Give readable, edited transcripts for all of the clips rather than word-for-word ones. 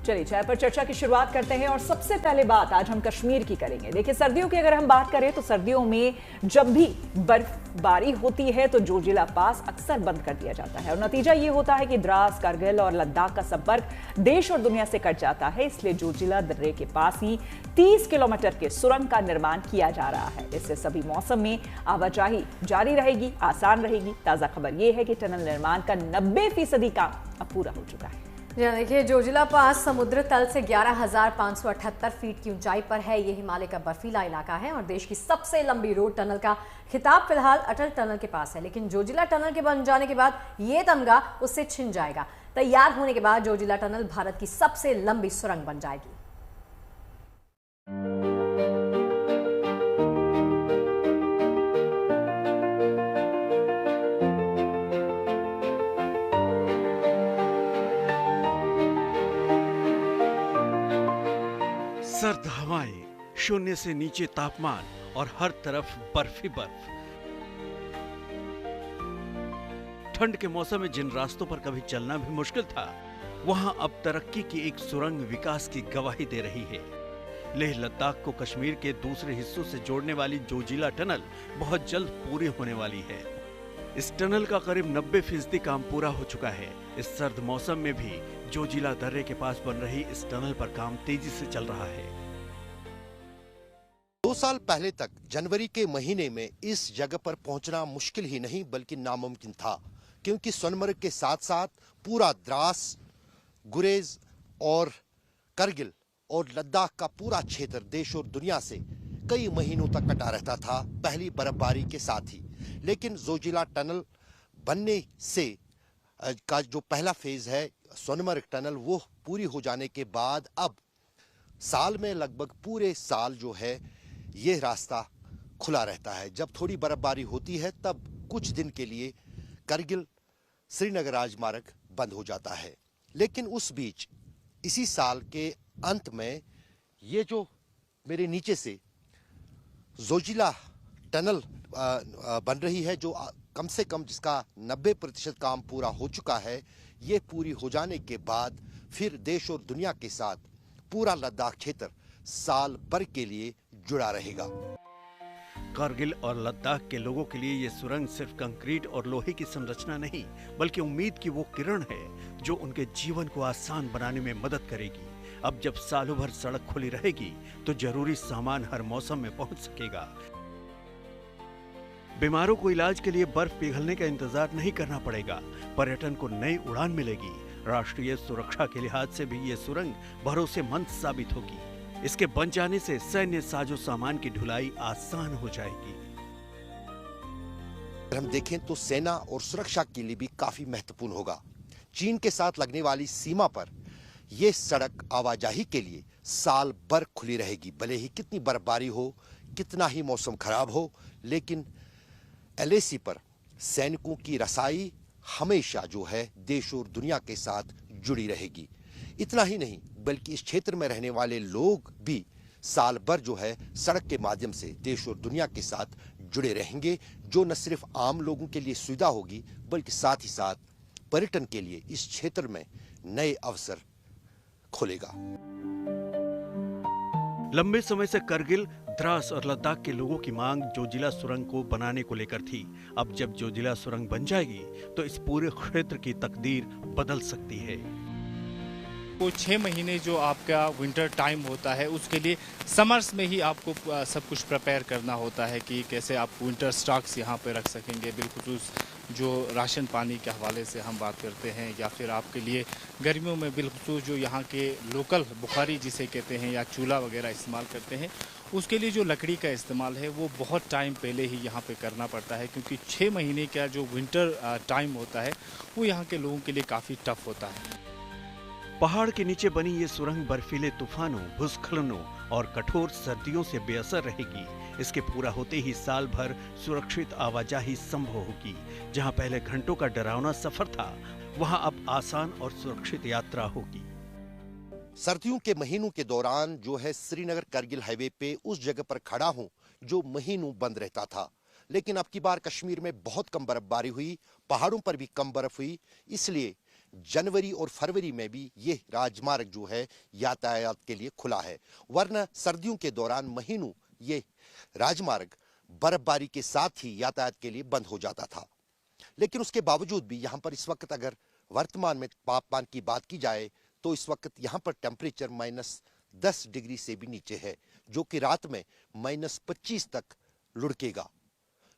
चलिए चाय पर चर्चा की शुरुआत करते हैं और सबसे पहले बात आज हम कश्मीर की करेंगे। देखिए सर्दियों की अगर हम बात करें तो सर्दियों में जब भी बर्फबारी होती है तो जोजिला पास अक्सर बंद कर दिया जाता है और नतीजा ये होता है कि द्रास, कारगिल और लद्दाख का संपर्क देश और दुनिया से कट जाता है। इसलिए जोजिला दर्रे के पास ही 30 किलोमीटर के सुरंग का निर्माण किया जा रहा है। इससे सभी मौसम में आवाजाही जारी रहेगी, आसान रहेगी। ताजा खबर यह है कि टनल निर्माण का 90% काम अब पूरा हो चुका है। जी देखिए, जोजिला पास समुद्र तल से 11,578 फीट की ऊंचाई पर है। ये हिमालय का बर्फीला इलाका है और देश की सबसे लंबी रोड टनल का खिताब फिलहाल अटल टनल के पास है। लेकिन जोजिला टनल के बन जाने के बाद ये तमगा उससे छिन जाएगा। तैयार होने के बाद जोजिला टनल भारत की सबसे लंबी सुरंग बन जाएगी। सर्द हवाएं, शून्य से नीचे तापमान और हर तरफ बर्फ ही बर्फ। ठंड के मौसम में जिन रास्तों पर कभी चलना भी मुश्किल था, वहां अब तरक्की की एक सुरंग विकास की गवाही दे रही है। लेह लद्दाख को कश्मीर के दूसरे हिस्सों से जोड़ने वाली जोजिला टनल बहुत जल्द पूरी होने वाली है। इस टनल का करीब 90% काम पूरा हो चुका है। इस सर्द मौसम में भी जोजिला दर्रे के पास बन रही इस टनल पर काम तेजी से चल रहा है। 2 साल पहले तक जनवरी के महीने में इस जगह पर पहुंचना मुश्किल ही नहीं बल्कि नामुमकिन था, क्योंकि सोनमर्ग के साथ साथ पूरा द्रास, गुरेज और करगिल और लद्दाख का पूरा क्षेत्र देश और दुनिया से कई महीनों तक कटा रहता था पहली बर्फबारी के साथ ही। लेकिन जोजिला टनल बनने से का जो पहला फेज है सोनमर्ग टनल, वो पूरी हो जाने के बाद अब साल में लगभग पूरे साल जो है ये रास्ता खुला रहता है। जब थोड़ी बर्फबारी होती है तब कुछ दिन के लिए करगिल श्रीनगर राजमार्ग बंद हो जाता है। लेकिन उस बीच इसी साल के अंत में ये जो मेरे नीचे से जोजिला टनल बन रही है, जो कम से कम जिसका 90% काम पूरा हो चुका है, ये पूरी हो जाने के बाद फिर देश और दुनिया के साथ पूरा लद्दाख क्षेत्र साल भर के लिए जुड़ा रहेगा। कारगिल और लद्दाख के लोगों के लिए ये सुरंग सिर्फ कंक्रीट और लोहे की संरचना नहीं, बल्कि उम्मीद की वो किरण है जो उनके जीवन को आसान बनाने में मदद करेगी। अब जब सालों भर सड़क खुली रहेगी तो जरूरी सामान हर मौसम में पहुंच सकेगा। बीमारों को इलाज के लिए बर्फ पिघलने का इंतजार नहीं करना पड़ेगा। पर्यटन को नई उड़ान मिलेगी। राष्ट्रीय सुरक्षा के लिहाज से भी ये सुरंग भरोसेमंद साबित होगी। इसके बन जाने से सैन्य साजो सामान की ढुलाई आसान हो जाएगी। अगर हम देखें तो सेना और सुरक्षा के लिए भी काफी महत्वपूर्ण होगा। चीन के साथ लगने वाली सीमा पर यह सड़क आवाजाही के लिए साल भर खुली रहेगी। भले ही कितनी बर्फबारी हो, कितना ही मौसम खराब हो, लेकिन LAC पर सैनिकों की रसाई हमेशा जो है देश और दुनिया के साथ जुड़ी रहेगी। इतना ही नहीं बल्कि इस क्षेत्र में रहने वाले लोग भी साल भर जो है सड़क के माध्यम से देश और दुनिया के साथ जुड़े रहेंगे, जो न सिर्फ आम लोगों के लिए सुविधा होगी बल्कि साथ ही साथ पर्यटन के लिए इस क्षेत्र में नए अवसर खोलेगा। लंबे समय से करगिल, द्रास और लद्दाख के लोगों की मांग जोजिला सुरंग को बनाने को लेकर थी। अब जब जोजिला सुरंग बन जाएगी तो इस पूरे क्षेत्र की तकदीर बदल सकती है। वो 6 महीने जो आपका विंटर टाइम होता है, उसके लिए समर्स में ही आपको सब कुछ प्रिपेयर करना होता है कि कैसे आप विंटर स्टॉक्स यहाँ पे रख सकेंगे। बिल्कुल जो राशन पानी के हवाले से हम बात करते हैं, या फिर आपके लिए गर्मियों में बिल्कुल जो यहाँ के लोकल बुखारी जिसे कहते हैं या चूल्हा वगैरह इस्तेमाल करते हैं, उसके लिए जो लकड़ी का इस्तेमाल है वो बहुत टाइम पहले ही यहाँ पे करना पड़ता है, क्योंकि 6 महीने का जो विंटर टाइम होता है वो यहाँ के लोगों के लिए काफ़ी टफ होता है। पहाड़ के नीचे बनी ये सुरंग बर्फीले तूफानों, भूस्खलनों और कठोर सर्दियों से बेअसर रहेगी। इसके पूरा होते ही साल भर सुरक्षित आवाजाही संभव होगी। जहां पहले घंटों का डरावना सफर था, वहां अब आसान और सुरक्षित यात्रा होगी। सर्दियों के महीनों के दौरान जो है श्रीनगर करगिल हाईवे पे उस जगह पर खड़ा हूं जो महीनों बंद रहता था। लेकिन अब की बार कश्मीर में बहुत कम बर्फबारी हुई, पहाड़ों पर भी कम बर्फ हुई, इसलिए जनवरी और फरवरी में भी ये राजमार्ग जो है यातायात के लिए खुला है, वरना सर्दियों के दौरान महीनों ये राजमार्ग बर्फबारी के साथ ही यातायात के लिए बंद हो जाता था। लेकिन उसके बावजूद भी यहाँ पर इस वक्त अगर वर्तमान में तापमान की बात की जाए तो इस वक्त यहाँ पर टेम्परेचर -10 डिग्री से भी नीचे है, जो कि रात में -25 तक लुढ़केगा।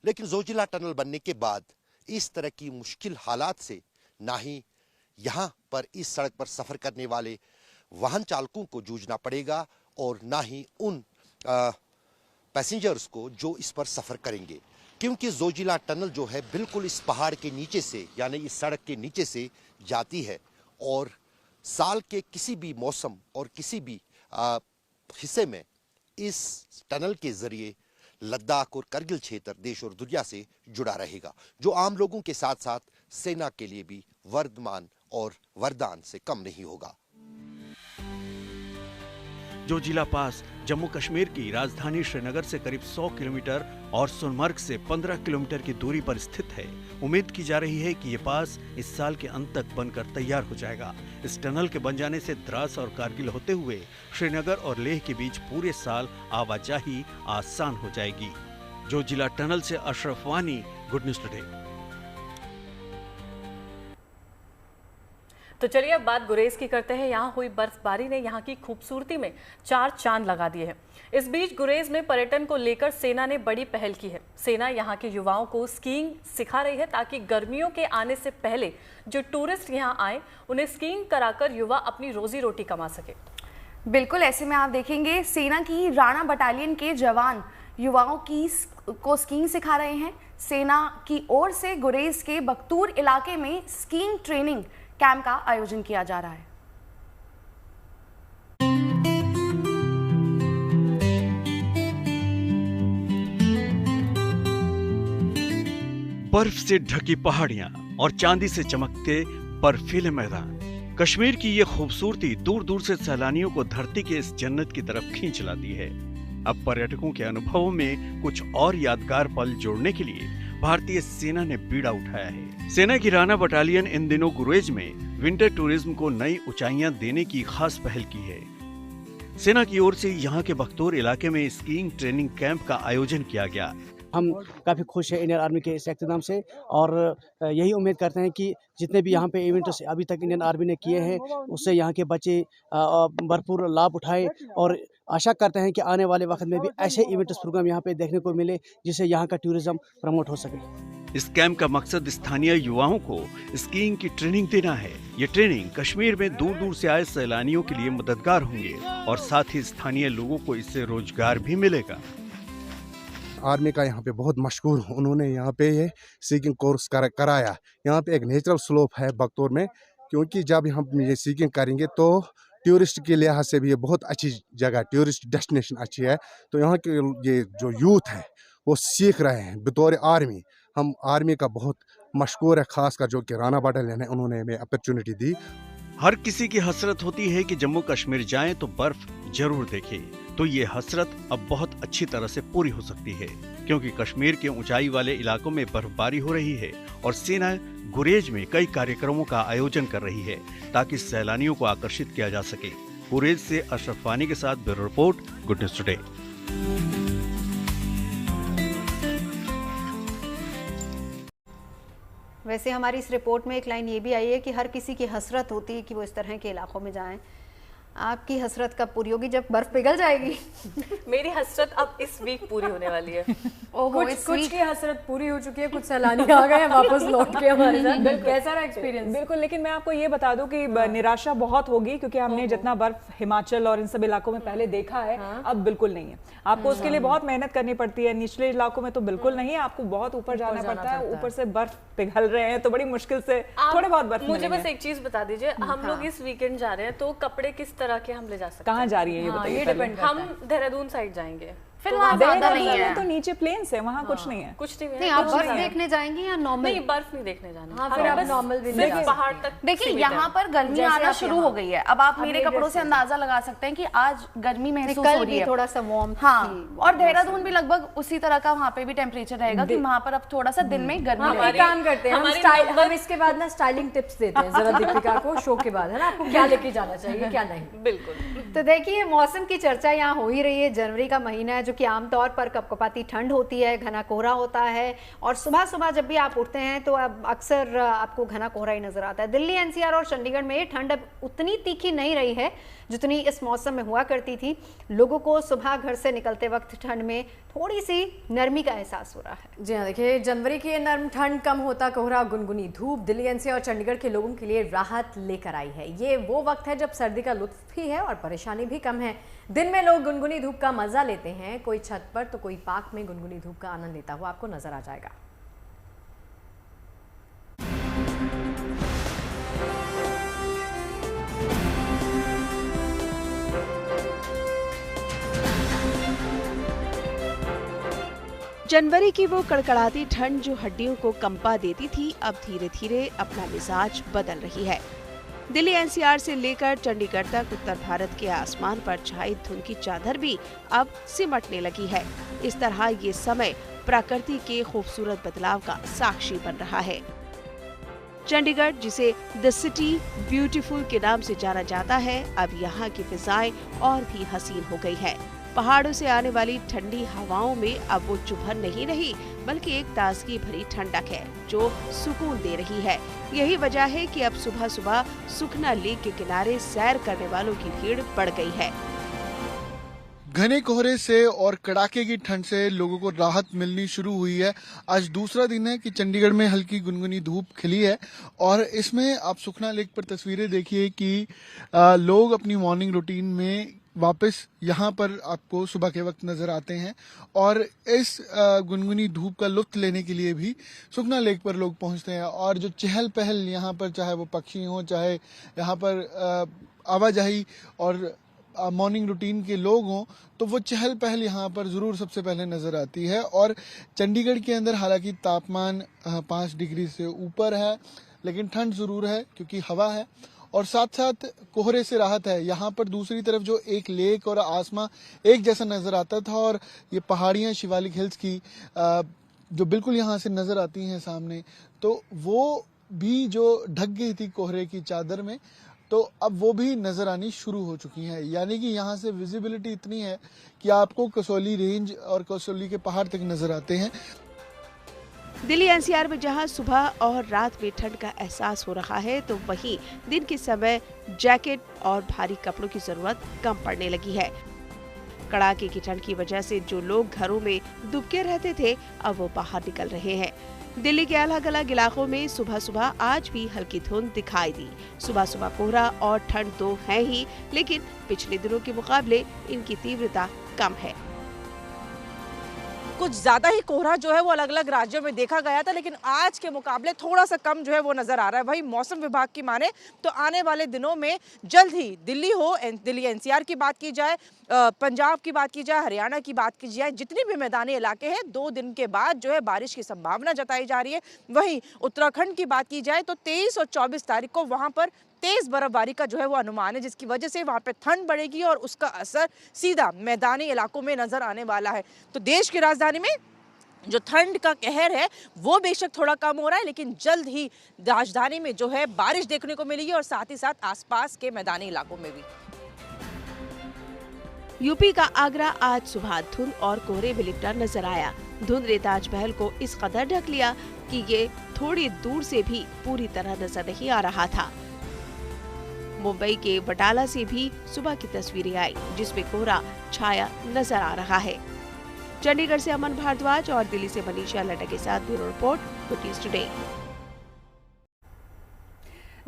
लेकिन जोजिला टनल बनने के बाद इस तरह की मुश्किल हालात से ना ही यहाँ पर इस सड़क पर सफर करने वाले वाहन चालकों को जूझना पड़ेगा और ना ही उन पैसेंजर्स को जो इस पर सफर करेंगे, क्योंकि जोजिला टनल जो है बिल्कुल इस पहाड़ के नीचे से यानी इस सड़क के नीचे से जाती है और साल के किसी भी मौसम और किसी भी हिस्से में इस टनल के जरिए लद्दाख और करगिल क्षेत्र देश और दुनिया से जुड़ा रहेगा, जो आम लोगों के साथ साथ सेना के लिए भी वरदान और वरदान से कम नहीं होगा। जोजिला पास जम्मू कश्मीर की राजधानी श्रीनगर से करीब 100 किलोमीटर और सोनमर्ग से 15 किलोमीटर की दूरी पर स्थित है। उम्मीद की जा रही है कि ये पास इस साल के अंत तक बनकर तैयार हो जाएगा। इस टनल के बन जाने से द्रास और कारगिल होते हुए श्रीनगर और लेह के बीच पूरे साल आवाजाही आसान हो जाएगी। जोजिला टनल से अशरफ वानी, गुड न्यूज टुडे। तो चलिए अब बात गुरेज की करते हैं। यहाँ हुई बर्फबारी ने यहाँ की खूबसूरती में 4 चांद लगा दिए हैं। इस बीच गुरेज में पर्यटन को लेकर सेना ने बड़ी पहल की है। सेना यहाँ के युवाओं को स्कीइंग सिखा रही है ताकि गर्मियों के आने से पहले जो टूरिस्ट यहाँ आए उन्हें स्कीइंग कराकर युवा अपनी रोजी रोटी कमा सके। बिल्कुल, ऐसे में आप देखेंगे सेना की राणा बटालियन के जवान युवाओं को स्कीइंग सिखा रहे हैं। सेना की ओर से गुरेज के बख्तूर इलाके में स्कीइंग ट्रेनिंग कैंप का आयोजन किया जा रहा है। बर्फ से ढकी पहाड़ियां और चांदी से चमकते बर्फीले मैदान, कश्मीर की ये खूबसूरती दूर दूर से सैलानियों को धरती के इस जन्नत की तरफ खींच लाती है। अब पर्यटकों के अनुभवों में कुछ और यादगार पल जोड़ने के लिए भारतीय सेना ने बीड़ा उठाया है। सेना की राणा बटालियन इन दिनों गुरेज में विंटर टूरिज्म को नई ऊंचाइयां देने की खास पहल की है। सेना की ओर से यहाँ के बख्तूर इलाके में स्कीइंग ट्रेनिंग कैंप का आयोजन किया गया। हम काफ़ी खुश हैं इंडियन आर्मी के इस इक़्तिदाम से और यही उम्मीद करते हैं कि जितने भी यहाँ पे इवेंट्स अभी तक इंडियन आर्मी ने किए हैं उससे यहाँ के बच्चे भरपूर लाभ उठाएं और आशा करते हैं कि आने वाले वक्त में भी ऐसे इवेंट्स प्रोग्राम यहाँ पे देखने को मिले जिससे यहाँ का टूरिज्म प्रमोट हो सके। इस कैंप का मकसद स्थानीय युवाओं को स्कीइंग की ट्रेनिंग देना है। ये ट्रेनिंग कश्मीर में दूर दूर से आए सैलानियों के लिए मददगार होंगे और साथ ही स्थानीय लोगों को इससे रोजगार भी मिलेगा। आर्मी का यहाँ पे बहुत मशहूर, उन्होंने यहाँ पे ये सीकिंग कोर्स कराया। यहाँ पे एक नेचुरल स्लोप है बख्तूर में, क्योंकि जब हम ये सीकिंग करेंगे तो टूरिस्ट के लिहाज से भी ये बहुत अच्छी जगह, टूरिस्ट डेस्टिनेशन अच्छी है। तो यहाँ के ये जो यूथ है वो सीख रहे हैं। बतौर आर्मी हम आर्मी का बहुत मशहूर है, खासकर जो कि राणा बटालियन है, उन्होंने हमें अपॉर्चुनिटी दी। हर किसी की हसरत होती है कि जम्मू कश्मीर जाएं तो बर्फ जरूर देखें, तो ये हसरत अब बहुत अच्छी तरह से पूरी हो सकती है, क्योंकि कश्मीर के ऊंचाई वाले इलाकों में बर्फबारी हो रही है और सेना गुरेज में कई कार्यक्रमों का आयोजन कर रही है ताकि सैलानियों को आकर्षित किया जा सके। गुरेज से अशरफ वानी के साथ bureau report, good news today. वैसे हमारी इस रिपोर्ट में एक लाइन ये भी आई है कि हर किसी की हसरत होती है कि वो इस तरह के इलाकों में जाएं। आपकी हसरत कब पूरी होगी? जब बर्फ पिघल जाएगी। मेरी हसरत अब इस वीक पूरी होने वाली है। कुछ की हसरत पूरी हो चुकी है, कुछ सैलानी आ गए हैं वापस लौट के हमारे साथ। कैसा रहा एक्सपीरियंस? बिल्कुल, लेकिन मैं आपको ये बता दूं कि निराशा बहुत होगी, क्योंकि हमने जितना बर्फ हिमाचल और इन सब इलाकों में पहले देखा है अब बिल्कुल नहीं है। आपको उसके लिए बहुत मेहनत करनी पड़ती है। निचले इलाकों में तो बिल्कुल नहीं है, आपको बहुत ऊपर जाना पड़ता है। ऊपर से बर्फ पिघल रहे हैं तो बड़ी मुश्किल से थोड़े बहुत बर्फ। मुझे बस एक चीज बता दीजिए, हम लोग इस वीकेंड जा रहे हैं तो कपड़े किस तरह के हम ले जा सकते हैं? कहाँ जा रही है ये बताइए? ये डिपेंड, हम देहरादून साइड जाएंगे, फिलहाल ज्यादा नहीं है। तो नीचे प्लेन्स है, वहाँ कुछ नहीं है। कुछ नहीं है। नहीं, आप बर्फ देखने जाएंगे या नॉर्मल? नहीं, बर्फ नहीं देखने जाना। हाँ, फिर आप नॉर्मल भी नहीं जा सकते। पहाड़ तक देखिए यहाँ पर गर्मी आना शुरू हो गई है। अब आप मेरे कपड़ों से अंदाजा लगा सकते हैं कि आज गर्मी महसूस हो रही है, थोड़ा सा वार्म। हाँ, और देहरादून भी लगभग उसी तरह का वहाँ पे भी टेम्परेचर रहेगा कि वहाँ पर अब थोड़ा सा दिन में गर्मी रहेगी। काम करते हैं हम इसके बाद ना स्टाइलिंग टिप्स देते हैं जरा दीपिका को शो के बाद, है ना, आपको क्या लेके जाना चाहिए क्या नहीं। बिल्कुल। तो देखिए मौसम की चर्चा यहाँ हो ही रही है। जनवरी का महीना है जो कि आमतौर पर कपकपाती ठंड होती है, घना कोहरा होता है और सुबह सुबह जब भी आप उठते हैं तो अब अक्सर आपको घना कोहरा ही नजर आता है। दिल्ली, एनसीआर और चंडीगढ़ में ठंड अब उतनी तीखी नहीं रही है जितनी इस मौसम में हुआ करती थी। लोगों को सुबह घर से निकलते वक्त ठंड में थोड़ी सी नरमी का एहसास हो रहा है। जी हाँ, देखिए जनवरी की नर्म ठंड, कम होता कोहरा, गुनगुनी धूप दिल्ली, एनसीआर और चंडीगढ़ के लोगों के लिए राहत लेकर आई है। ये वो वक्त है जब सर्दी का लुत्फ भी है और परेशानी भी कम है। दिन में लोग गुनगुनी धूप का मजा लेते हैं, कोई छत पर तो कोई पार्क में गुनगुनी धूप का आनंद लेता हुआ आपको नजर आ जाएगा। जनवरी की वो कड़कड़ाती ठंड जो हड्डियों को कंपा देती थी, अब धीरे धीरे अपना मिजाज बदल रही है। दिल्ली, एनसीआर से लेकर चंडीगढ़ तक उत्तर भारत के आसमान पर छाई धुंध की चादर भी अब सिमटने लगी है। इस तरह ये समय प्रकृति के खूबसूरत बदलाव का साक्षी बन रहा है। चंडीगढ़, जिसे द सिटी ब्यूटीफुल के नाम से जाना जाता है, अब यहाँ की फिजाएं और भी हसीन हो गई है। पहाड़ों से आने वाली ठंडी हवाओं में अब वो चुभन नहीं रही, बल्कि एक ताजगी भरी ठंडक है जो सुकून दे रही है। यही वजह है कि अब सुबह सुबह सुखना लेक के किनारे सैर करने वालों की भीड़ बढ़ गई है। घने कोहरे से और कड़ाके की ठंड से लोगों को राहत मिलनी शुरू हुई है। आज दूसरा दिन है कि चंडीगढ़ में हल्की गुनगुनी धूप खिली है और इसमें आप सुखना लेक पर तस्वीरें देखिए कि लोग अपनी मॉर्निंग रूटीन में वापस यहाँ पर आपको सुबह के वक्त नजर आते हैं और इस गुनगुनी धूप का लुत्फ लेने के लिए भी सुखना लेक पर लोग पहुँचते हैं। और जो चहल पहल यहाँ पर, चाहे वो पक्षी हों, चाहे यहाँ पर आवाजाही और मॉर्निंग रूटीन के लोग हों, तो वो चहल पहल यहाँ पर ज़रूर सबसे पहले नज़र आती है। और चंडीगढ़ के अंदर हालांकि तापमान 5 डिग्री से ऊपर है, लेकिन ठंड ज़रूर है क्योंकि हवा है और साथ साथ कोहरे से राहत है। यहाँ पर दूसरी तरफ जो एक लेक और आसमां एक जैसा नज़र आता था और ये पहाड़ियाँ शिवालिक हिल्स की जो बिल्कुल यहाँ से नज़र आती हैं सामने, तो वो भी जो ढक गई थी कोहरे की चादर में, तो अब वो भी नजर आनी शुरू हो चुकी है। यानी कि यहाँ से विजिबिलिटी इतनी है कि आपको कसौली रेंज और कसौली के पहाड़ तक नजर आते हैं। दिल्ली, एनसीआर में जहां सुबह और रात में ठंड का एहसास हो रहा है, तो वहीं दिन के समय जैकेट और भारी कपड़ों की जरूरत कम पड़ने लगी है। कड़ाके की ठंड की वजह से जो लोग घरों में दुबके रहते थे, अब वो बाहर निकल रहे हैं। दिल्ली के अलग अलग इलाकों में सुबह सुबह आज भी हल्की धुंध दिखाई दी। सुबह सुबह कोहरा और ठंड तो है ही, लेकिन पिछले दिनों के मुकाबले इनकी तीव्रता कम है। कुछ ज़्यादा ही कोहरा जो है वो अलग अलग राज्यों में देखा गया था, लेकिन आज के मुकाबले थोड़ा सा कम जो है वो नज़र आ रहा है। वही मौसम विभाग की माने तो आने वाले दिनों में जल्द ही दिल्ली हो, दिल्ली एनसीआर की बात की जाए, पंजाब की बात की जाए, हरियाणा की बात की जाए, जितने भी मैदानी इलाके हैं 2 दिन के बाद जो है बारिश की संभावना जताई जा रही है। वहीं उत्तराखंड की बात की जाए तो 23 और 24 तारीख को वहाँ पर तेज बर्फबारी का जो है वो अनुमान है, जिसकी वजह से वहाँ पे ठंड बढ़ेगी और उसका असर सीधा मैदानी इलाकों में नजर आने वाला है। तो देश की राजधानी में जो ठंड का कहर है वो बेशक थोड़ा कम हो रहा है, लेकिन जल्द ही राजधानी में जो है बारिश देखने को मिलेगी और साथ ही साथ आसपास के मैदानी इलाकों में भी। यूपी का आगरा आज सुबह धुंध और कोहरे में लिपटा नजर आया। धुंध ने ताजमहल को इस कदर ढक लिया कि ये थोड़ी दूर से भी पूरी तरह नजर नहीं आ रहा था। मुंबई के बटाला से भी सुबह की तस्वीरें आई, जिसमें कोहरा छाया नजर आ रहा है। चंडीगढ़ से अमन भारद्वाज और दिल्ली से मनीषा लड्डा के साथ bureau report, good news today.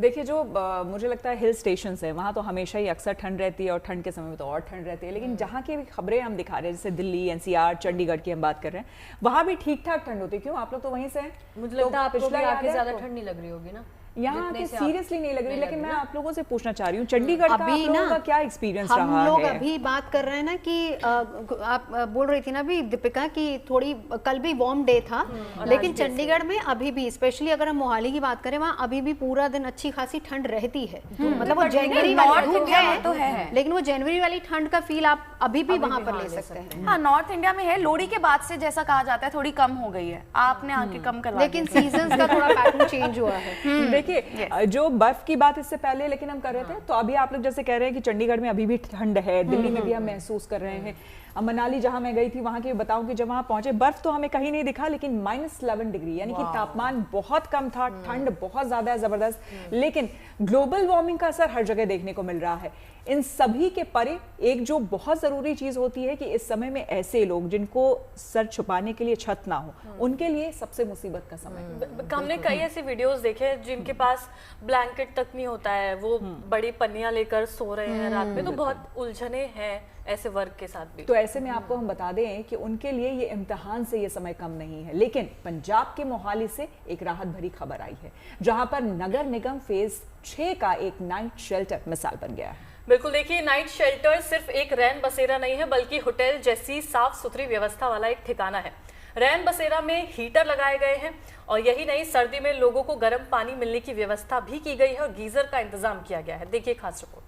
देखिए, जो मुझे लगता है हिल स्टेशंस है वहाँ तो हमेशा ही अक्सर ठंड रहती है और ठंड के समय में तो और ठंड रहती है, लेकिन जहाँ की खबरें हम दिखा रहे हैं जैसे दिल्ली, एनसीआर, चंडीगढ़ की हम बात कर रहे हैं, वहाँ भी ठीक ठाक ठंड होती है। क्यों, आप लोग तो वहीं से हैं? मुझे लगता है पिछले आके ज्यादा ठंड नहीं लग रही होगी ना। यहाँ के सीरियसली नहीं लग रही। लेकिन मैं आप लोगों से पूछना चाह रही हूँ, चंडीगढ़ का आप लोगों का क्या एक्सपीरियंस रहा है? हम लोग अभी बात कर रहे हैं ना कि आप बोल रही थी ना अभी दीपिका की थोड़ी कल भी वार्म डे था, लेकिन चंडीगढ़ में अभी भी, स्पेशली अगर हम मोहाली की बात करें, वहाँ अभी भी पूरा दिन अच्छी खासी ठंड रहती है। मतलब वो जनवरी वाली धूप है, लेकिन वो जनवरी वाली ठंड का फील आप अभी भी वहाँ पर ले सकते हैं। हाँ, नॉर्थ इंडिया में है। लोहड़ी के बाद से जैसा कहा जाता है थोड़ी कम हो गई है, आपने आके कम करवा, लेकिन सीजन्स का थोड़ा पैटर्न चेंज हुआ है। देखिए, जो बर्फ की बात इससे पहले लेकिन हम कर रहे थे, तो अभी आप लोग जैसे कह रहे हैं कि चंडीगढ़ में अभी भी ठंड है, दिल्ली में भी हम महसूस कर रहे हैं। मनाली जहां मैं गई थी, वहां की बताऊं कि जब वहां पहुंचे, बर्फ तो हमें कहीं नहीं दिखा, लेकिन -11 डिग्री, यानी कि तापमान बहुत कम था, ठंड बहुत ज्यादा है, जबरदस्त। लेकिन ग्लोबल वार्मिंग का असर हर जगह देखने को मिल रहा है। इन सभी के परे एक जो बहुत जरूरी चीज होती है कि इस समय में ऐसे लोग जिनको सर छुपाने के लिए छत ना हो, उनके लिए सबसे मुसीबत का समय। हमने कई ऐसी वीडियोस देखे जिनके पास ब्लैंकेट तक नहीं होता है, वो बड़ी पन्नियां लेकर सो रहे हैं रात में, तो बहुत उलझने हैं ऐसे वर्ग के साथ भी। तो ऐसे में आपको हम बता दें कि उनके लिए ये इम्तिहान से ये समय कम नहीं है। लेकिन पंजाब के मोहाली से एक राहत भरी खबर आई है, जहां पर नगर निगम फेज 6 का एक नाइट शेल्टर मिसाल बन गया है। बिल्कुल, देखिए, नाइट शेल्टर सिर्फ एक रैन बसेरा नहीं है, बल्कि होटल जैसी साफ सुथरी व्यवस्था वाला एक ठिकाना है। रैन बसेरा में हीटर लगाए गए हैं, और यही नहीं, सर्दी में लोगों को गर्म पानी मिलने की व्यवस्था भी की गई है और गीजर का इंतजाम किया गया है। देखिए खास रिपोर्ट।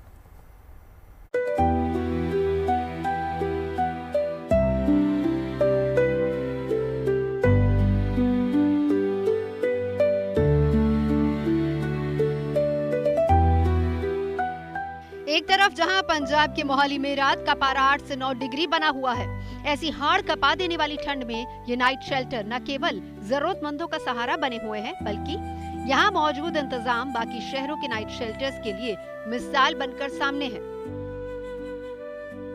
एक तरफ जहां पंजाब के मोहाली में रात का पारा 8 से 9 डिग्री बना हुआ है, ऐसी हाड़ कपा देने वाली ठंड में ये नाइट शेल्टर न केवल जरूरतमंदों का सहारा बने हुए हैं, बल्कि यहाँ मौजूद इंतजाम बाकी शहरों के नाइट शेल्टर्स के लिए मिसाल बनकर सामने है।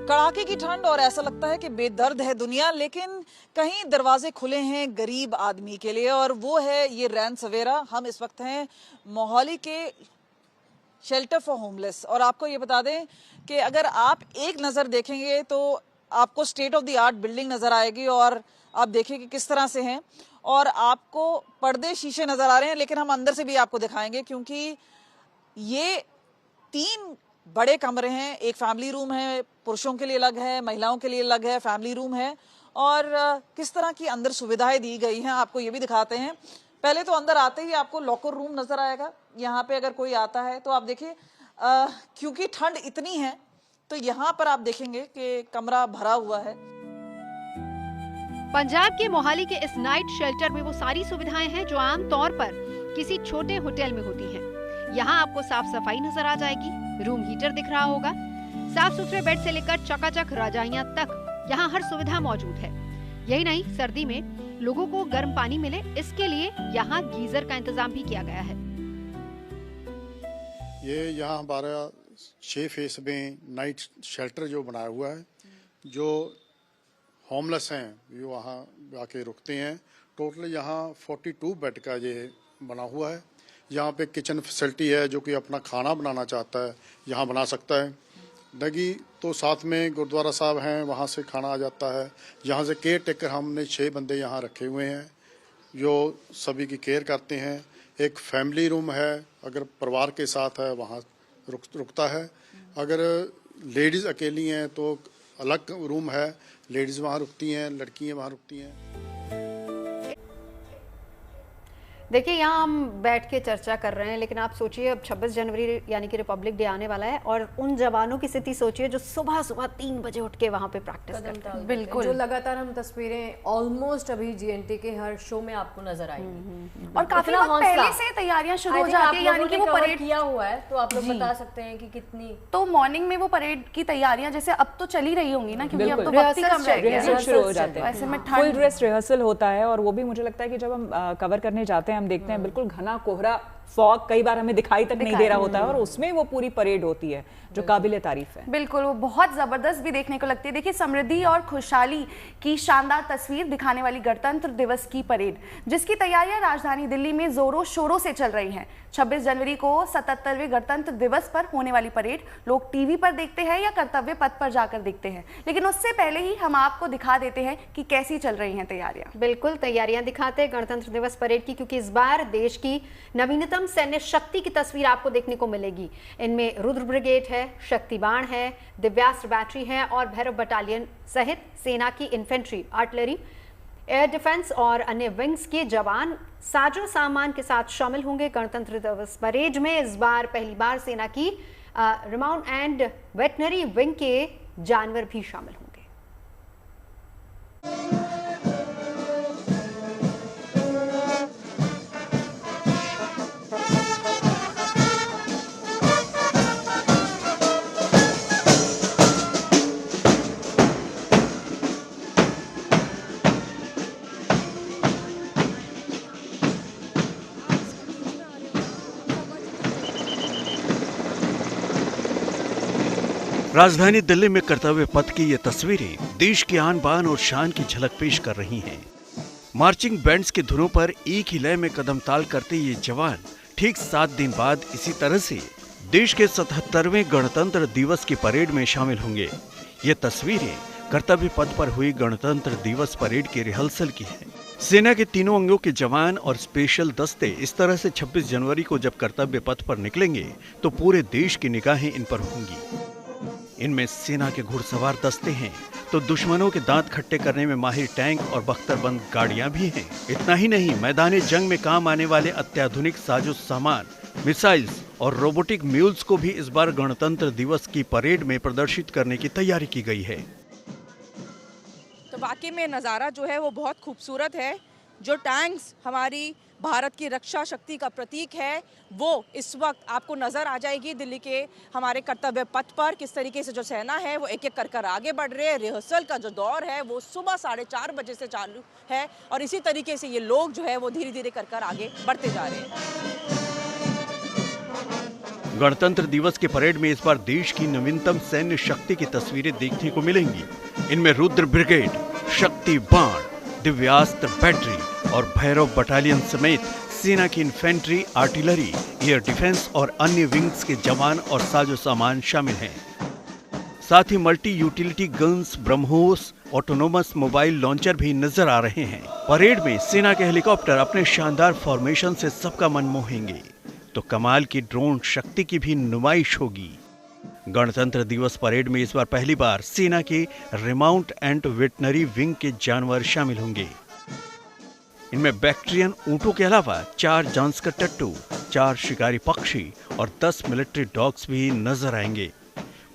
कड़ाके की ठंड और ऐसा लगता है कि बेदर्द है दुनिया, लेकिन कहीं दरवाजे खुले हैं गरीब आदमी के लिए, और वो है ये रैन सवेरा। हम इस वक्त हैं मोहाली के शेल्टर फॉर होमलेस, और आपको ये बता दें कि अगर आप एक नज़र देखेंगे तो आपको state of the art building नज़र आएगी, और आप देखिए कि किस तरह से हैं, और आपको पर्दे शीशे नज़र आ रहे हैं। लेकिन हम अंदर से भी आपको दिखाएंगे, क्योंकि ये 3 बड़े कमरे हैं। एक फैमिली रूम है, पुरुषों के लिए अलग है, महिलाओं के लिए अलग है, फैमिली रूम है, और किस तरह की अंदर सुविधाएं दी गई हैं आपको ये भी दिखाते हैं। पहले तो अंदर आते ही आपको लॉकर रूम नजर आएगा। यहाँ पे अगर कोई आता है तो आप देखिए, क्योंकि ठंड इतनी है तो यहाँ पर आप देखेंगे कि कमरा भरा हुआ है। पंजाब के मोहाली के इस नाइट शेल्टर में वो सारी सुविधाएं हैं जो आम तौर पर किसी छोटे होटल में होती हैं। यहाँ आपको साफ सफाई नजर आ जाएगी, रूम हीटर दिख रहा होगा, साफ सुथरे बेड से लेकर चकाचक रजाइयाँ तक यहाँ हर सुविधा मौजूद है। यही नहीं, सर्दी में लोगों को गर्म पानी मिले, इसके लिए यहाँ गीजर का इंतजाम भी किया गया है। ये यहाँ हमारा 6 फेस में नाइट शेल्टर जो बनाया हुआ है, जो होमलेस हैं वो वहाँ आके रुकते हैं। टोटल यहाँ 42 बेड का ये बना हुआ है। यहाँ पे किचन फैसिलिटी है, जो कि अपना खाना बनाना चाहता है यहाँ बना सकता है। लगी तो साथ में गुरुद्वारा साहब हैं, वहाँ से खाना आ जाता है। यहाँ से केयर टेकर हमने 6 बंदे यहाँ रखे हुए हैं जो सभी की केयर करते हैं। एक फैमिली रूम है, अगर परिवार के साथ है वहाँ रुकता है। अगर लेडीज़ अकेली हैं तो अलग रूम है, लेडीज़ वहाँ रुकती हैं, लड़कियाँ वहाँ रुकती हैं। देखिए, यहाँ हम बैठ के चर्चा कर रहे हैं, लेकिन आप सोचिए अब 26 जनवरी यानी कि रिपब्लिक डे आने वाला है, और उन जवानों की स्थिति सोचिए जो सुबह सुबह 3 बजे उठ के वहाँ पे प्रैक्टिस करते हैं। बिल्कुल, जो लगातार हम तस्वीरें ऑलमोस्ट अभी जीएनटी के हर शो में आपको नजर आएंगी, और काफी वक्त पहले से तैयारियां शुरू हो जाती है, यानी कि वो परेड किया हुआ है, तो आप लोग बता सकते हैं कि कितनी। तो मॉर्निंग में वो परेड की तैयारियां जैसे अब तो चली रही होंगी ना, क्योंकि अब तो वक्त ही कम रह गया है, शुरू हो जाते हैं। ऐसे में फुल ड्रेस रिहर्सल होता है, और वो भी मुझे लगता है कि जब हम कवर करने जाते हैं हम देखते हैं बिल्कुल घना कोहरा, फॉग कई बार हमें दिखाई तक नहीं दे रहा होता है, और उसमें वो पूरी परेड होती है जो काबिले तारीफ है। बिल्कुल, वो बहुत जबरदस्त भी देखने को लगती है। देखिए, समृद्धि और खुशहाली की शानदार तस्वीर दिखाने वाली गणतंत्र दिवस की परेड, जिसकी तैयारियां राजधानी दिल्ली में जोरों शोरों से चल रही हैं। 26 जनवरी को 77वें गणतंत्र दिवस पर होने वाली परेड लोग टीवी पर देखते हैं या कर्तव्य पथ पर जाकर देखते हैं, लेकिन उससे पहले ही हम आपको दिखा देते हैं कि कैसी चल रही हैं तैयारियां। बिल्कुल, तैयारियां दिखाते हैं गणतंत्र दिवस परेड की, क्योंकि इस बार देश की नवीनतम नवीनतम सैन्य शक्ति की तस्वीर आपको देखने को मिलेगी। इनमें रुद्र ब्रिगेड है, शक्ति बाण है, दिव्यास्त्र बैटरी है और भैरव बटालियन सहित सेना की इन्फेंट्री, आर्टिलरी, एयर डिफेंस और अन्य विंग्स के जवान साजो सामान के साथ शामिल होंगे। गणतंत्र दिवस परेड में इस बार पहली बार सेना की रिमाउंट एंड वेटनरी विंग के जानवर भी शामिल होंगे। राजधानी दिल्ली में कर्तव्य पथ की ये तस्वीरें देश की आन बान और शान की झलक पेश कर रही हैं। मार्चिंग बैंड्स की धुनों पर एक ही लय में कदम ताल करते ये जवान ठीक 7 दिन बाद इसी तरह से देश के 77वें गणतंत्र दिवस की परेड में शामिल होंगे। ये तस्वीरें कर्तव्य पथ पर हुई गणतंत्र दिवस परेड की रिहर्सल की है। सेना के तीनों अंगों के जवान और स्पेशल दस्ते इस तरह से 26 जनवरी को जब कर्तव्य पथ पर निकलेंगे तो पूरे देश की निगाहें इन पर होंगी। इनमें सेना के घुड़सवार दस्ते हैं तो दुश्मनों के दांत खट्टे करने में माहिर टैंक और बख्तरबंद गाड़ियां भी हैं। इतना ही नहीं, मैदानी जंग में काम आने वाले अत्याधुनिक साजो सामान, मिसाइल्स और रोबोटिक म्यूल्स को भी इस बार गणतंत्र दिवस की परेड में प्रदर्शित करने की तैयारी की गई है। तो वाकई में नज़ारा जो है वो बहुत खूबसूरत है। जो टैंक्स हमारी भारत की रक्षा शक्ति का प्रतीक है वो इस वक्त आपको नज़र आ जाएगी दिल्ली के हमारे कर्तव्य पथ पर। किस तरीके से जो सेना है वो एक एक कर आगे बढ़ रहे हैं। रिहर्सल का जो दौर है वो सुबह 4:30 बजे से चालू है और इसी तरीके से ये लोग जो है वो धीरे धीरे कर आगे बढ़ते जा रहे हैं। गणतंत्र दिवस के परेड में इस बार देश की नवीनतम सैन्य शक्ति की तस्वीरें देखने को मिलेंगी। इनमें रुद्र ब्रिगेड, शक्ति बाण, दिव्यास्त्र बैटरी और भैरव बटालियन समेत सेना की इन्फेंट्री, आर्टिलरी, एयर डिफेंस और अन्य विंग्स के जवान और साजो सामान शामिल हैं। साथ ही multi utility guns, BrahMos, autonomous mobile launcher भी नजर आ रहे हैं। परेड में सेना के हेलीकॉप्टर अपने शानदार फॉर्मेशन से सबका मन मोहेंगे तो कमाल की ड्रोन शक्ति की भी नुमाइश होगी। गणतंत्र दिवस परेड में इस बार पहली बार सेना के रिमाउंट एंड वेटनरी विंग के जानवर शामिल होंगे। इनमें बैक्टीरियन ऊंटों के अलावा 4 जांस्कर टट्टू, 4 शिकारी पक्षी और 10 मिलिट्री डॉग्स भी नजर आएंगे।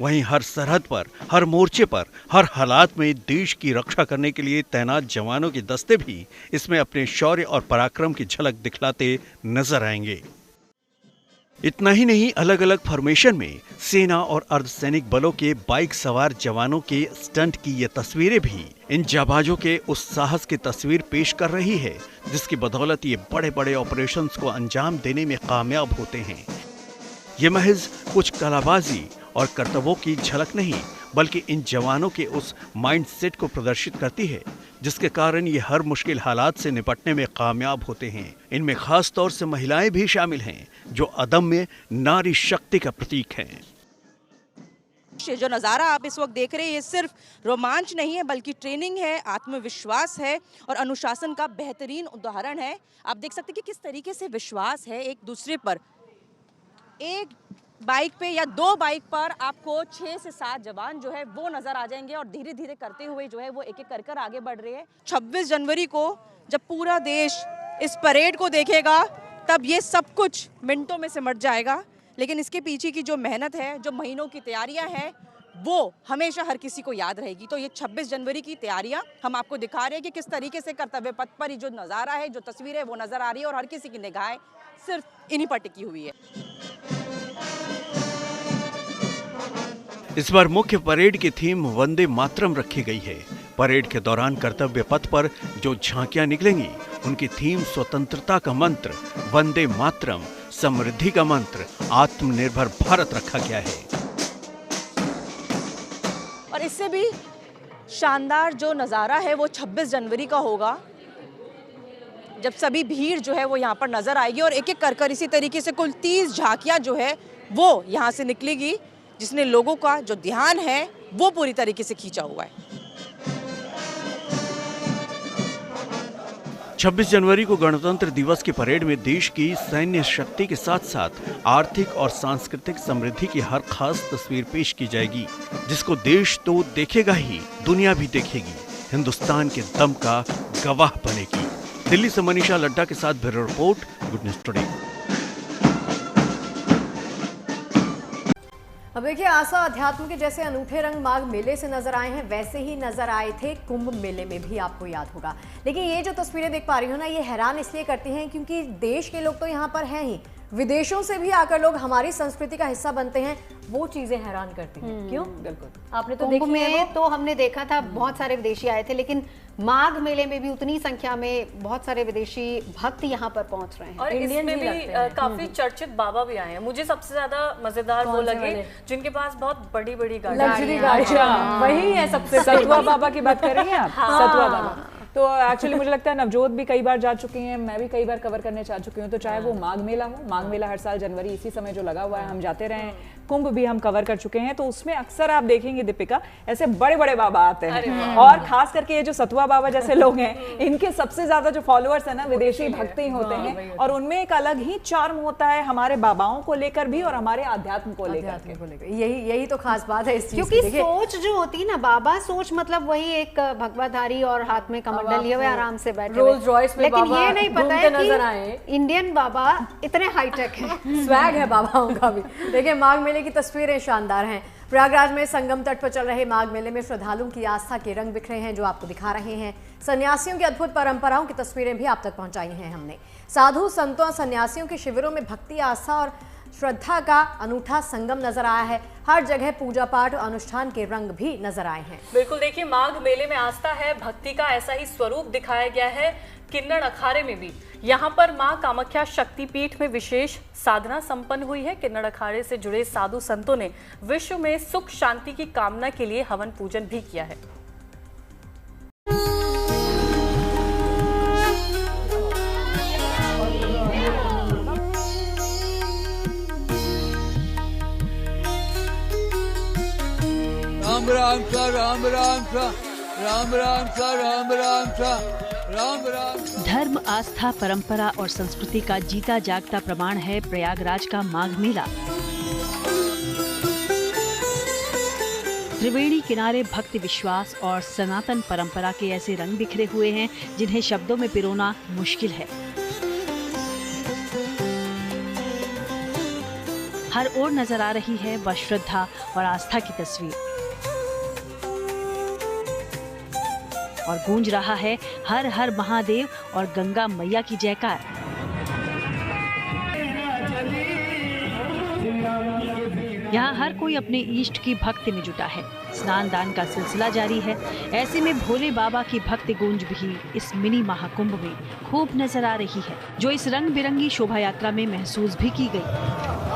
वहीं हर सरहद पर, हर मोर्चे पर, हर हालात में देश की रक्षा करने के लिए तैनात जवानों के दस्ते भी इसमें अपने शौर्य और पराक्रम की झलक दिखलाते नजर आएंगे। इतना ही नहीं, अलग अलग फॉर्मेशन में सेना और अर्धसैनिक बलों के बाइक सवार जवानों के स्टंट की ये तस्वीरें भी इन जाबाजों के उस साहस की तस्वीर पेश कर रही है जिसकी बदौलत ये बड़े बड़े ऑपरेशंस को अंजाम देने में कामयाब होते हैं। ये महज कुछ कलाबाजी और कर्तव्यों की झलक नहीं बल्कि इन जवानों के उस माइंडसेट को प्रदर्शित करती है जिसके कारण ये हर मुश्किल हालात से निपटने में कामयाब होते हैं। इनमें खास तौर से महिलाएं भी शामिल हैं जो अदम्य नारी शक्ति का प्रतीक हैं। जो नज़ारा आप इस वक्त देख रहे हैं ये सिर्फ रोमांच नहीं है बल्कि ट्रेनिंग है, आत्मविश्वास है और अनुशासन का बेहतरीन उदाहरण है। आप देख सकते हैं कि किस तरीके से विश्वास है एक दूसरे पर। एक बाइक पे या 2 बाइक पर आपको 6 से 7 जवान जो है वो नजर आ जाएंगे और धीरे धीरे करते हुए जो है वो एक एक कर आगे बढ़ रहे हैं। 26 जनवरी को जब पूरा देश इस परेड को देखेगा तब ये सब कुछ मिनटों में सिमट जाएगा, लेकिन इसके पीछे की जो मेहनत है, जो महीनों की तैयारियां हैं वो हमेशा हर किसी को याद रहेगी। तो ये 26 जनवरी की तैयारियां हम आपको दिखा रहे हैं कि किस तरीके से कर्तव्य पथ पर ही जो नज़ारा है, जो तस्वीर है वो नजर आ रही है और हर किसी की निगाहें सिर्फ इन्हीं पर टिकी हुई है। इस बार मुख्य परेड की थीम वंदे मातरम रखी गई है। परेड के दौरान कर्तव्य पथ पर जो झांकियां निकलेंगी उनकी थीम स्वतंत्रता का मंत्र, वंदे मातरम, समृद्धि का मंत्र, आत्मनिर्भर भारत रखा गया है। और इससे भी शानदार जो नज़ारा है वो 26 जनवरी का होगा जब सभी भीड़ जो है वो यहाँ पर नजर आएगी और एक एक कर इसी तरीके से कुल 30 झांकियां जो है वो यहाँ से निकलेगी जिसने लोगों का जो ध्यान है वो पूरी तरीके से खींचा हुआ है। 26 जनवरी को गणतंत्र दिवस की परेड में देश की सैन्य शक्ति के साथ साथ आर्थिक और सांस्कृतिक समृद्धि की हर खास तस्वीर पेश की जाएगी, जिसको देश तो देखेगा ही, दुनिया भी देखेगी, हिंदुस्तान के दम का गवाह बनेगी। दिल्ली से मनीषा लड्डा के साथ bureau report, good news today. अब देखिए, आस्था अध्यात्म के जैसे अनूठे रंग माघ मेले से नजर आए हैं, वैसे ही नजर आए थे कुंभ मेले में भी, आपको याद होगा। लेकिन ये जो तस्वीरें देख पा रही हो ना, ये हैरान इसलिए करती हैं क्योंकि देश के लोग तो यहाँ पर हैं ही, विदेशों से भी आकर लोग हमारी संस्कृति का हिस्सा बनते हैं, वो चीजें हैरान करती हैं। क्यों? बिल्कुल। आपने तो कुंभ देखी है में तो हमने देखा था बहुत सारे विदेशी आए थे, लेकिन माघ मेले में भी उतनी संख्या में बहुत सारे विदेशी भक्त यहाँ पर पहुंच रहे हैं। और इसमें भी काफी चर्चित बाबा भी आए हैं। मुझे सबसे ज्यादा मजेदार वो लगे जिनके पास बहुत बड़ी बड़ी गाड़ियां, वही है सबसे। सतवा बाबा की बात कर रही हैं आप? सतवा बाबा तो एक्चुअली मुझे लगता है नवजोत भी कई बार जा चुकी हैं, मैं भी कई बार कवर करने जा चुकी हूँ। तो चाहे वो माघ मेला हो, माघ मेला हर साल जनवरी इसी समय जो लगा हुआ है, हम जाते रहे हैं। कुंभ भी हम कवर कर चुके हैं, तो उसमें अक्सर आप देखेंगे दीपिका, ऐसे बड़े बड़े बाबा आते हैं। और खास करके ये जो सतवा बाबा जैसे लोग हैं, इनके सबसे ज्यादा जो फॉलोअर्स है ना, विदेशी भक्त ही होते हैं। और उनमें एक अलग ही चार्म होता है हमारे बाबाओं को लेकर भी और हमारे अध्यात्म को लेकर। यही तो खास बात है इस चीज की। क्योंकि सोच जो होती है ना, बाबा सोच मतलब वही एक भगवाधारी और हाथ में कमंडल लिए हुए आराम से बैठे रोल्स रॉयस में, लेकिन ये नहीं पता है नजर आए इंडियन बाबा इतने हाईटेक हैं। स्वैग है बाबाओं का भी। देखिए, माघ मेले की तस्वीरें शानदार हैं। प्रयागराज में संगम तट पर चल रहे माघ मेले में श्रद्धालुओं की आस्था के रंग बिखरे हैं, जो आपको दिखा रहे हैं। सन्यासियों की अद्भुत परंपराओं की तस्वीरें भी आप तक पहुंचाई हैं हमने। साधु संतों और सन्यासियों के शिविरों में भक्ति, आस्था और श्रद्धा का अनूठा संगम नजर आया है। हर जगह पूजा पाठ और अनुष्ठान के रंग भी नजर आए हैं। बिल्कुल, देखिए, माघ मेले में आस्था है, भक्ति का ऐसा ही स्वरूप दिखाया गया है किन्नर अखाड़े में भी। यहाँ पर मां कामाख्या शक्तिपीठ में विशेष साधना संपन्न हुई है। किन्नर अखाड़े से जुड़े साधु संतों ने विश्व में सुख शांति की कामना के लिए हवन पूजन भी किया है। राम राम सा, राम राम सा, राम राम सा, राम राम सा, राम राम। धर्म, आस्था, परंपरा और संस्कृति का जीता जागता प्रमाण है प्रयागराज का माघ मेला। त्रिवेणी किनारे भक्ति, विश्वास और सनातन परंपरा के ऐसे रंग बिखरे हुए हैं जिन्हें शब्दों में पिरोना मुश्किल है। हर ओर नजर आ रही है वह श्रद्धा और आस्था की तस्वीर, और गूंज रहा है हर हर महादेव और गंगा मैया की जयकार। यहाँ हर कोई अपने इष्ट की भक्ति में जुटा है। स्नान दान का सिलसिला जारी है। ऐसे में भोले बाबा की भक्ति गूंज भी इस मिनी महाकुंभ में खूब नजर आ रही है, जो इस रंग बिरंगी शोभा यात्रा में महसूस भी की गई।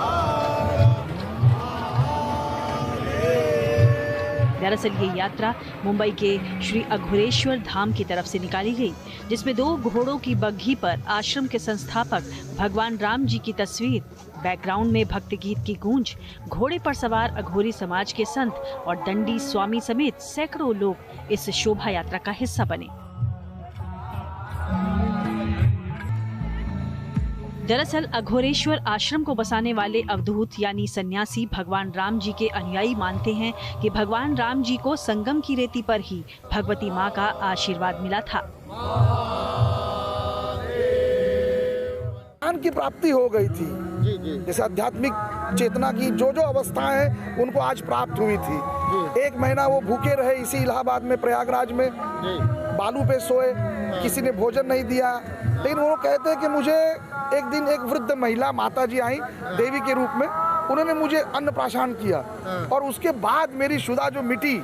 दरअसल ये यात्रा मुंबई के श्री अघोरेश्वर धाम की तरफ से निकाली गई, जिसमें 2 घोड़ों की बग्घी पर आश्रम के संस्थापक भगवान राम जी की तस्वीर, बैकग्राउंड में भक्ति गीत की गूंज, घोड़े पर सवार अघोरी समाज के संत और दंडी स्वामी समेत सैकड़ों लोग इस शोभा यात्रा का हिस्सा बने। दरअसल अघोरेश्वर आश्रम को बसाने वाले अवधूत यानी सन्यासी भगवान राम जी के अनुयायी मानते हैं कि भगवान राम जी को संगम की रेती पर ही भगवती मां का आशीर्वाद मिला था। ज्ञान की प्राप्ति हो गई थी, जैसे आध्यात्मिक चेतना की जो अवस्थाएं हैं उनको आज प्राप्त हुई थी। 1 महीना वो भूखे रहे इसी इलाहाबाद में, प्रयागराज में, बालू पे सोए, किसी ने भोजन नहीं दिया। लेकिन वो कहते हैं कि मुझे एक दिन एक वृद्ध महिला माता जी आई देवी के रूप में, उन्होंने मुझे अन्न प्राशन किया और उसके बाद मेरी शुदा जो मिटी,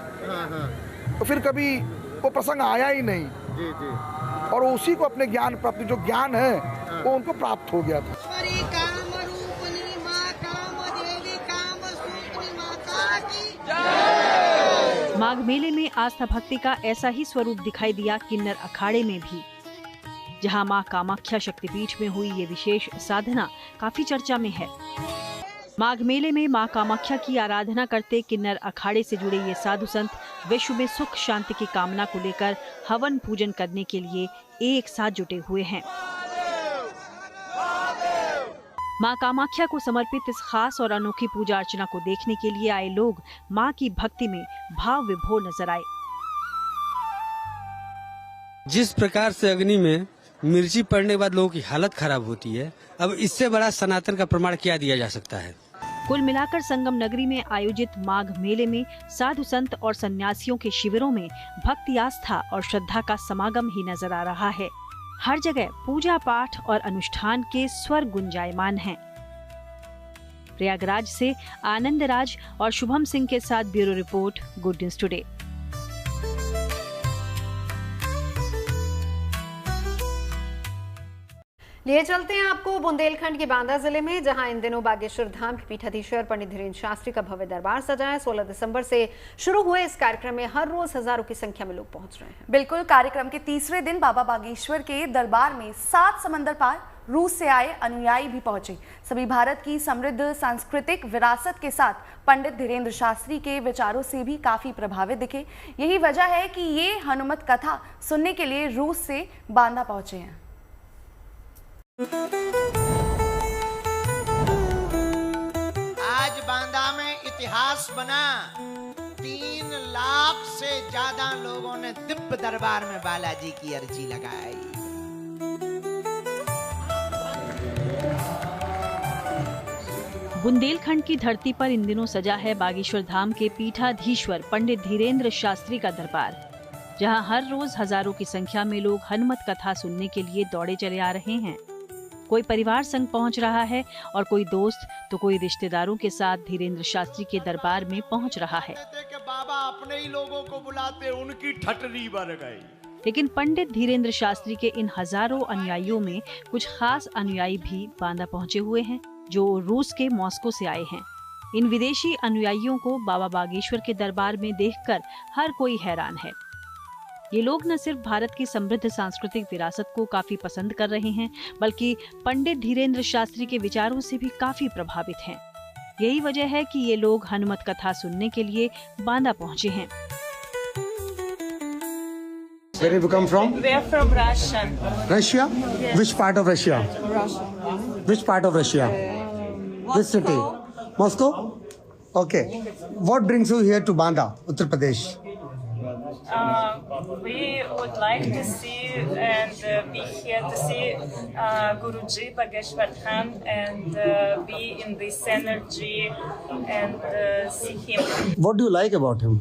तो फिर कभी वो प्रसंग आया ही नहीं। और उसी को अपने ज्ञान प्राप्ति, जो ज्ञान है वो उनको प्राप्त हो गया था। माघ मेले में आस्था भक्ति का ऐसा ही स्वरूप दिखाई दिया किन्नर अखाड़े में भी, जहां मां कामाख्या शक्तिपीठ में हुई ये विशेष साधना काफी चर्चा में है। माघ मेले में मां कामाख्या की आराधना करते किन्नर अखाड़े से जुड़े ये साधु संत विश्व में सुख शांति की कामना को लेकर हवन पूजन करने के लिए एक साथ जुटे हुए हैं। मां कामाख्या को समर्पित इस खास और अनोखी पूजा अर्चना को देखने के लिए आए लोग मां की भक्ति में भाव विभोर नजर आए। जिस प्रकार से अग्नि में मिर्ची पड़ने के बाद लोगों की हालत खराब होती है, अब इससे बड़ा सनातन का प्रमाण क्या दिया जा सकता है। कुल मिलाकर संगम नगरी में आयोजित माघ मेले में साधु संत और सन्यासियों के शिविरों में भक्ति, आस्था और श्रद्धा का समागम ही नजर आ रहा है। हर जगह पूजा पाठ और अनुष्ठान के स्वर गुंजायमान हैं। प्रयागराज से आनंद राज और शुभम सिंह के साथ bureau report, good news today. लिए चलते हैं आपको बुंदेलखंड के बांदा जिले में, जहां इन दिनों बागेश्वर धाम के पीठाधीश्वर पंडित धीरेन्द्र शास्त्री का भव्य दरबार सजा है। 16 दिसंबर से शुरू हुए इस कार्यक्रम में हर रोज हजारों की संख्या में लोग पहुंच रहे हैं। बिल्कुल, कार्यक्रम के तीसरे दिन बाबा बागेश्वर के दरबार में 7 समंदर पार रूस से आए अनुयायी भी पहुंचे। सभी भारत की समृद्ध सांस्कृतिक विरासत के साथ पंडित धीरेन्द्र शास्त्री के विचारों से भी काफी प्रभावित दिखे। यही वजह है कि ये हनुमत कथा सुनने के लिए रूस से बांदा पहुंचे हैं। आज बांदा में इतिहास बना। 3 लाख से ज्यादा लोगों ने दिव्य दरबार में बालाजी की अर्जी लगाई। बुंदेलखंड की धरती पर इन दिनों सजा है बागेश्वर धाम के पीठाधीश्वर पंडित धीरेन्द्र शास्त्री का दरबार, जहां हर रोज हजारों की संख्या में लोग हनुमत कथा सुनने के लिए दौड़े चले आ रहे हैं। कोई परिवार संग पहुंच रहा है और कोई दोस्त तो कोई रिश्तेदारों के साथ धीरेन्द्र शास्त्री के दरबार में पहुंच रहा है। बाबा अपने ही लोगों को बुलाते, उनकी ठटरी बन गई। लेकिन पंडित धीरेन्द्र शास्त्री के इन हजारों अनुयायियों में कुछ खास अनुयायी भी बांदा पहुंचे हुए हैं, जो रूस के मॉस्को से आए हैं। इन विदेशी अनुयायियों को बाबा बागेश्वर के दरबार में देखकर हर कोई हैरान है। ये लोग न सिर्फ भारत की समृद्ध सांस्कृतिक विरासत को काफी पसंद कर रहे हैं, बल्कि पंडित धीरेन्द्र शास्त्री के विचारों से भी काफी प्रभावित हैं। यही वजह है कि ये लोग हनुमत कथा सुनने के लिए बांदा पहुंचे हैं। Where have you come from? We are from Russia. Russia? Yes. Which part of Russia? Russia. Which part of Russia? Which city? Moscow? Okay. What brings you here to Banda, Uttar Pradesh? We would like to see and be here to see Guruji Bageshwar Dham and be in this energy and see him. What do you like about him?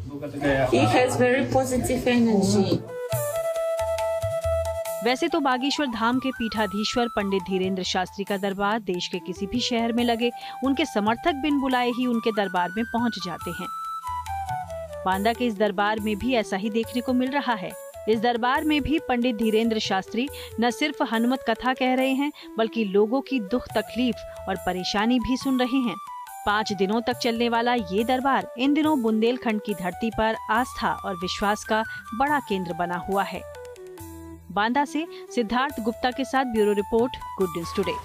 He has very positive energy. वैसे तो बागेश्वर धाम के पीठाधीश्वर पंडित धीरेन्द्र शास्त्री का दरबार देश के किसी भी शहर में लगे उनके समर्थक बिन बुलाए ही उनके दरबार में पहुंच जाते हैं। बांदा के इस दरबार में भी ऐसा ही देखने को मिल रहा है। इस दरबार में भी पंडित धीरेन्द्र शास्त्री न सिर्फ हनुमत कथा कह रहे हैं, बल्कि लोगों की दुख तकलीफ और परेशानी भी सुन रहे हैं। 5 दिनों तक चलने वाला ये दरबार इन दिनों बुंदेलखंड की धरती पर आस्था और विश्वास का बड़ा केंद्र बना हुआ है। बांदा से सिद्धार्थ गुप्ता के साथ bureau report, good news today.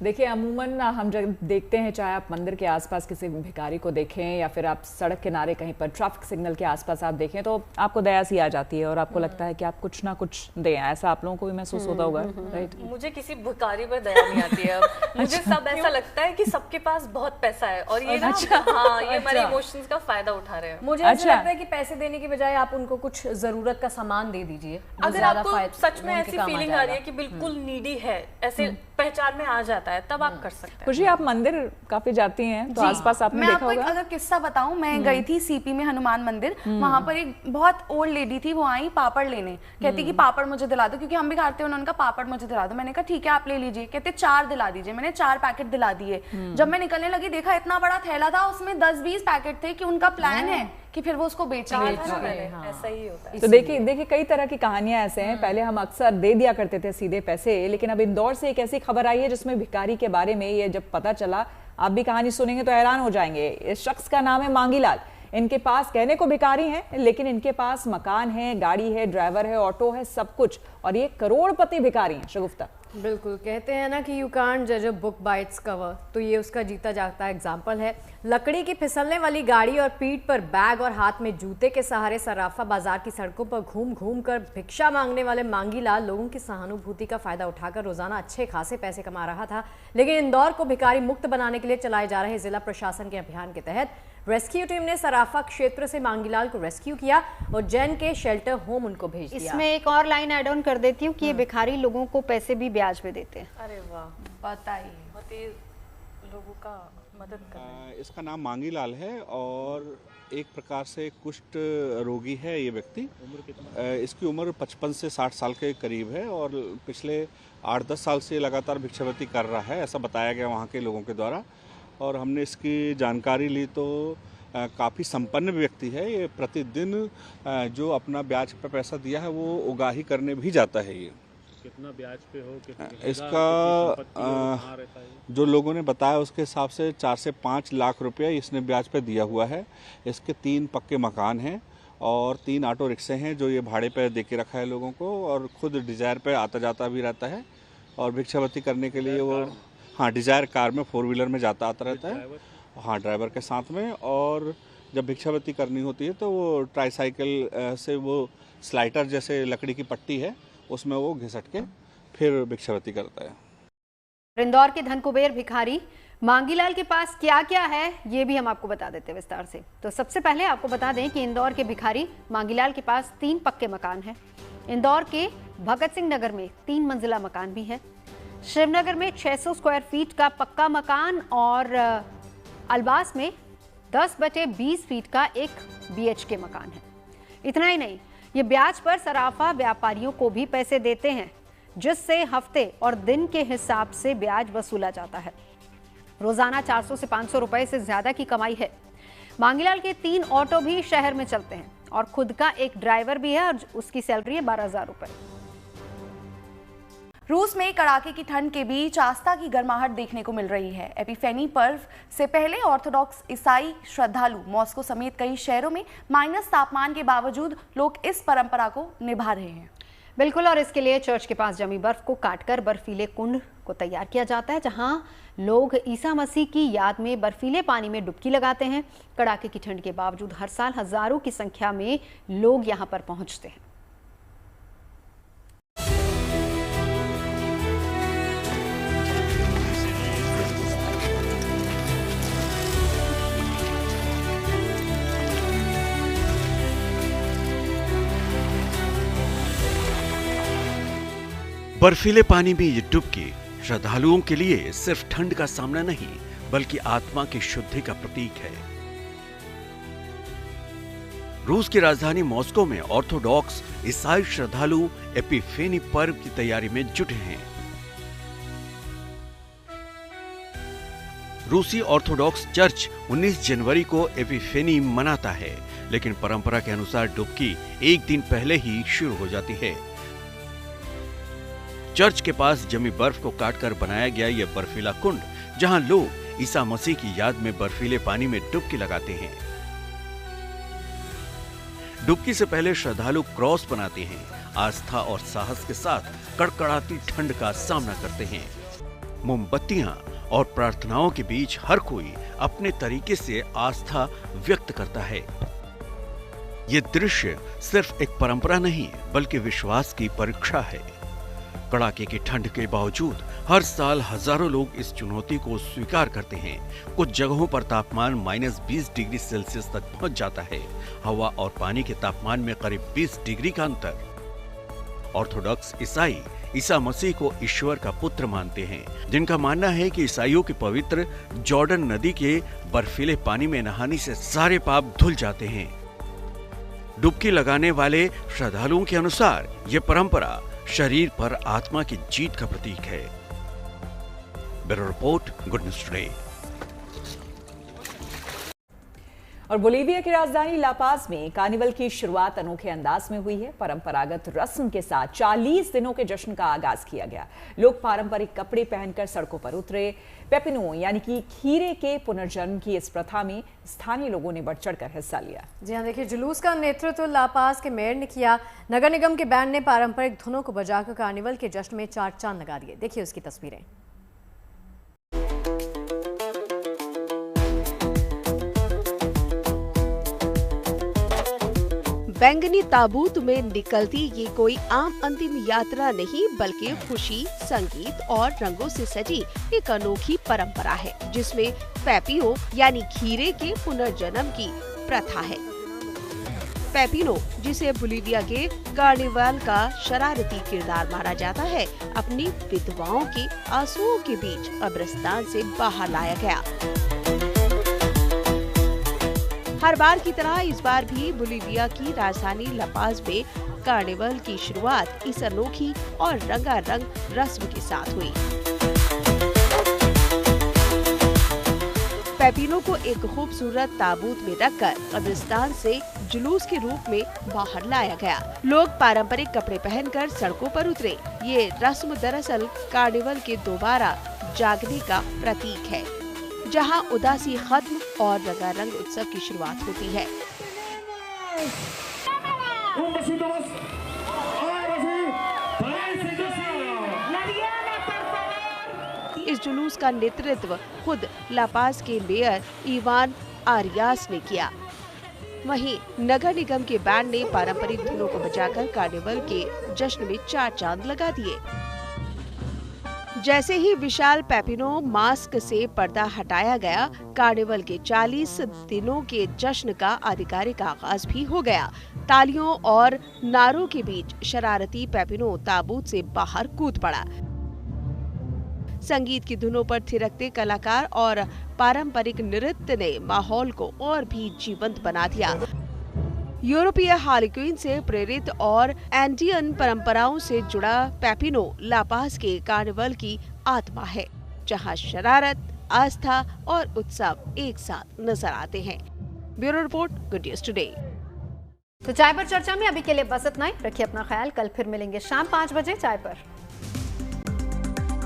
देखिए, अमूमन हम जब देखते हैं, चाहे आप मंदिर के आसपास किसी भिखारी को देखें या फिर आप सड़क किनारे कहीं पर ट्रैफिक सिग्नल के आसपास आप देखें, तो आपको दया सी आ जाती है और आपको लगता है कि आप कुछ ना कुछ दें। ऐसा आप लोगों को भी महसूस होता होगा, राइट? मुझे किसी भिखारी पर दया नहीं आती है। मुझे सब ऐसा लगता है कि सबके पास बहुत पैसा है और ये ना, हाँ, ये हमारे इमोशंस का फायदा उठा रहे हैं। मुझे ऐसा लगता है कि पैसे देने की बजाय आप उनको कुछ जरूरत का सामान दे दीजिए। अगर आपको सच में ऐसी फीलिंग आ रही है कि बिल्कुल नीडी है, ऐसे पहचान में आ जाता है, तब आप कर सकते हैं। खुशी, आप मंदिर काफी जाती हैं, तो आसपास आपने देखा होगा। मैं आपको अगर किस्सा बताऊं, मैं गई थी सीपी में हनुमान मंदिर। वहां पर एक बहुत ओल्ड लेडी थी, वो आई पापड़ लेने, कहती कि पापड़ मुझे दिला दो, क्योंकि हम भी खाते हैं। उन्होंने कहा पापड़ मुझे दिला दो। मैंने कहा ठीक है, आप ले लीजिए। कहते 4 दिला दीजिए। मैंने 4 पैकेट दिला दिए। जब मैं निकलने लगी, देखा इतना बड़ा थैला था, उसमें 10-20 पैकेट थे कि उनका प्लान है कि फिर वो उसको बेचेंगे। ऐसा ही होता है। तो देखिए कई तरह की कहानियां ऐसे हैं। पहले हम अक्सर दे दिया करते थे सीधे पैसे, लेकिन अब इंदौर से एक ऐसी खबर आई है जिसमें भिखारी के बारे में ये जब पता चला, आप भी कहानी सुनेंगे तो हैरान हो जाएंगे। इस शख्स का नाम है मांगीलाल। इनके पास कहने को भिखारी हैं, लेकिन इनके पास मकान है, गाड़ी है, ड्राइवर है, ऑटो है, सब कुछ, और ये करोड़पति भिखारी हैं। शगुफ्ता, बिल्कुल, कहते हैं ना कि यू कांट जज a book by its cover, तो ये उसका जीता जागता एग्जाम्पल है। लकड़ी की फिसलने वाली गाड़ी और पीठ पर बैग और हाथ में जूते के सहारे सराफा बाजार की सड़कों पर घूम घूम कर भिक्षा मांगने वाले मांगी लाल लोगों की सहानुभूति का फायदा उठाकर रोजाना अच्छे खासे पैसे कमा रहा था। लेकिन इंदौर को भिखारी मुक्त बनाने के लिए चलाए जा रहे जिला प्रशासन के अभियान के तहत रेस्क्यू टीम ने सराफा क्षेत्र से मांगीलाल को रेस्क्यू किया और जैन के शेल्टर होम उनको भेज दिया। इसमें एक और लाइन ऐड ऑन कर देती हूँ कि ये भिखारी लोगों को पैसे भी ब्याज पे देते हैं। अरे वाह, बताइए, बहुत ही लोगों का मदद कर रहे हैं। इसका नाम मांगीलाल है और एक प्रकार से कुष्ठ रोगी है ये व्यक्ति। इसकी उम्र 55 से 60 साल के करीब है और पिछले 8-10 साल से लगातार भिक्षावृत्ति कर रहा है, ऐसा बताया गया वहाँ के लोगों के द्वारा। और हमने इसकी जानकारी ली तो काफ़ी संपन्न व्यक्ति है ये। प्रतिदिन जो अपना ब्याज पे पैसा दिया है वो उगाही करने भी जाता है। ये कितना ब्याज पे हो, इसका जो लोगों ने बताया उसके हिसाब से 4 से 5 लाख रुपए इसने ब्याज पे दिया हुआ है। इसके 3 पक्के मकान हैं और 3 ऑटो रिक्शे हैं जो ये भाड़े पे दे के रखा है लोगों को, और खुद डिज़ायर पे आता जाता भी रहता है। और भिक्षावृत्ति करने के लिए वो डिज़ायर कार में 4 व्हीलर में जाता आता रहता है, ड्राइवर के साथ में। और जब भिक्षावृत्ति करनी होती है तो वो ट्राईसाइकिल से वो स्लाइडर जैसे लकड़ी की पट्टी है उसमें वो घिसट के फिर भिक्षावृत्ति करता है। इंदौर के धन कुबेर भिखारी मांगीलाल के पास क्या क्या है ये भी हम आपको बता देते हैं विस्तार से। तो सबसे पहले आपको बता दें कि इंदौर के भिखारी मांगीलाल के पास 3 पक्के मकान हैं। इंदौर के भगत सिंह नगर में 3 मंजिला मकान भी है, शिवनगर में 600 स्क्वायर फीट का पक्का मकान और अलबास में 10/20 फीट का एक BHK मकान है। इतना ही नहीं, ये ब्याज पर सराफा व्यापारियों को भी पैसे देते हैं, जिससे हफ्ते और दिन के हिसाब से ब्याज वसूला जाता है। रोजाना 400 से 500 रुपए से ज्यादा की कमाई है। मांगीलाल के 3 ऑटो भी शहर में चलते हैं और खुद का एक ड्राइवर भी है और उसकी सैलरी है 12,000 रुपए। रूस में कड़ाके की ठंड के बीच आस्था की गर्माहट देखने को मिल रही है। एपिफेनी पर्व से पहले ऑर्थोडॉक्स ईसाई श्रद्धालु मॉस्को समेत कई शहरों में माइनस तापमान के बावजूद लोग इस परंपरा को निभा रहे हैं। बिल्कुल, और इसके लिए चर्च के पास जमी बर्फ को काटकर बर्फीले कुंड को तैयार किया जाता है, जहां लोग ईसा मसीह की याद में बर्फीले पानी में डुबकी लगाते हैं। कड़ाके की ठंड के बावजूद हर साल हजारों की संख्या में लोग यहां पर पहुंचते हैं। बर्फीले पानी में ये डुबकी श्रद्धालुओं के लिए सिर्फ ठंड का सामना नहीं, बल्कि आत्मा की शुद्धि का प्रतीक है। रूस की राजधानी मॉस्को में ऑर्थोडॉक्स ईसाई श्रद्धालु एपिफेनी पर्व की तैयारी में जुटे हैं। रूसी ऑर्थोडॉक्स चर्च 19 जनवरी को एपिफेनी मनाता है, लेकिन परंपरा के अनुसार डुबकी एक दिन पहले ही शुरू हो जाती है। चर्च के पास जमी बर्फ को काटकर बनाया गया यह बर्फीला कुंड, जहां लोग ईसा मसीह की याद में बर्फीले पानी में डुबकी लगाते हैं। डुबकी से पहले श्रद्धालु क्रॉस बनाते हैं, आस्था और साहस के साथ कड़कड़ाती ठंड का सामना करते हैं। मोमबत्तियां और प्रार्थनाओं के बीच हर कोई अपने तरीके से आस्था व्यक्त करता है। ये दृश्य सिर्फ एक परंपरा नहीं, बल्कि विश्वास की परीक्षा है। कड़ाके की ठंड के बावजूद हर साल हजारों लोग इस चुनौती को स्वीकार करते हैं। कुछ जगहों पर तापमान -20 डिग्री सेल्सियस तक पहुंच जाता है। हवा और पानी के तापमान में करीब 20 डिग्री का अंतर। ऑर्थोडॉक्स ईसाई ईसा मसीह को ईश्वर का पुत्र मानते हैं, जिनका मानना है कि ईसाइयों के पवित्र जॉर्डन नदी के बर्फीले पानी में नहाने से सारे पाप धुल जाते हैं। डुबकी लगाने वाले श्रद्धालुओं के अनुसार यह परंपरा शरीर पर आत्मा की जीत का प्रतीक है। Bureau report, good news today. और बोलीविया की राजधानी लापाज में कार्निवल की शुरुआत अनोखे अंदाज में हुई है। परंपरागत रस्म के साथ 40 दिनों के जश्न का आगाज किया गया। लोग पारंपरिक कपड़े पहनकर सड़कों पर उतरे। पेपिनो यानी कि खीरे के पुनर्जन्म की इस प्रथा में स्थानीय लोगों ने बढ़ चढ़कर हिस्सा लिया। जी हाँ, देखिए जुलूस का नेतृत्व लापाज के मेयर ने किया। नगर निगम के बैंड ने पारंपरिक धुनों को बजाकर कार्निवल के जश्न में 4 चांद लगा दिए। देखिए उसकी तस्वीरें। बैंगनी ताबूत में निकलती ये कोई आम अंतिम यात्रा नहीं, बल्कि खुशी, संगीत और रंगों से सजी एक अनोखी परंपरा है, जिसमें पेपिनो यानी खीरे के पुनर्जन्म की प्रथा है। पेपिनो, जिसे बोलीविया के कार्निवाल का शरारती किरदार माना जाता है, अपनी विधवाओं के आंसुओं के बीच कब्रिस्तान से बाहर लाया गया। हर बार की तरह इस बार भी बोलीविया की राजधानी लापाज में कार्निवल की शुरुआत इस अनोखी और रंगारंग रस्म के साथ हुई। पेपिनो को एक खूबसूरत ताबूत में रखकर कब्रिस्तान से जुलूस के रूप में बाहर लाया गया। लोग पारंपरिक कपड़े पहनकर सड़कों पर उतरे। ये रस्म दरअसल कार्निवल के दोबारा जागने का प्रतीक है, जहां उदासी खत्म और रंगारंग उत्सव की शुरुआत होती है। इस जुलूस का नेतृत्व खुद लापाज के मेयर इवान आरियास ने किया। वहीं नगर निगम के बैंड ने पारंपरिक धुनों को बजाकर कार्निवल के जश्न में 4 चांद लगा दिए। जैसे ही विशाल पेपिनो मास्क से पर्दा हटाया गया, कार्निवल के 40 दिनों के जश्न का आधिकारिक आगाज भी हो गया। तालियों और नारों के बीच शरारती पेपिनो ताबूत से बाहर कूद पड़ा। संगीत की धुनों पर थिरकते कलाकार और पारंपरिक नृत्य ने माहौल को और भी जीवंत बना दिया। यूरोपीय हार्लिक्विन से प्रेरित और एंडियन परंपराओं से जुड़ा पेपिनो लापाज के कार्निवल की आत्मा है, जहां शरारत, आस्था और उत्सव एक साथ नजर आते हैं। Bureau report, good news today. तो चाय पर चर्चा में अभी के लिए बस इतना ही। रखिए अपना ख्याल। कल फिर मिलेंगे शाम 5 बजे चाय पर।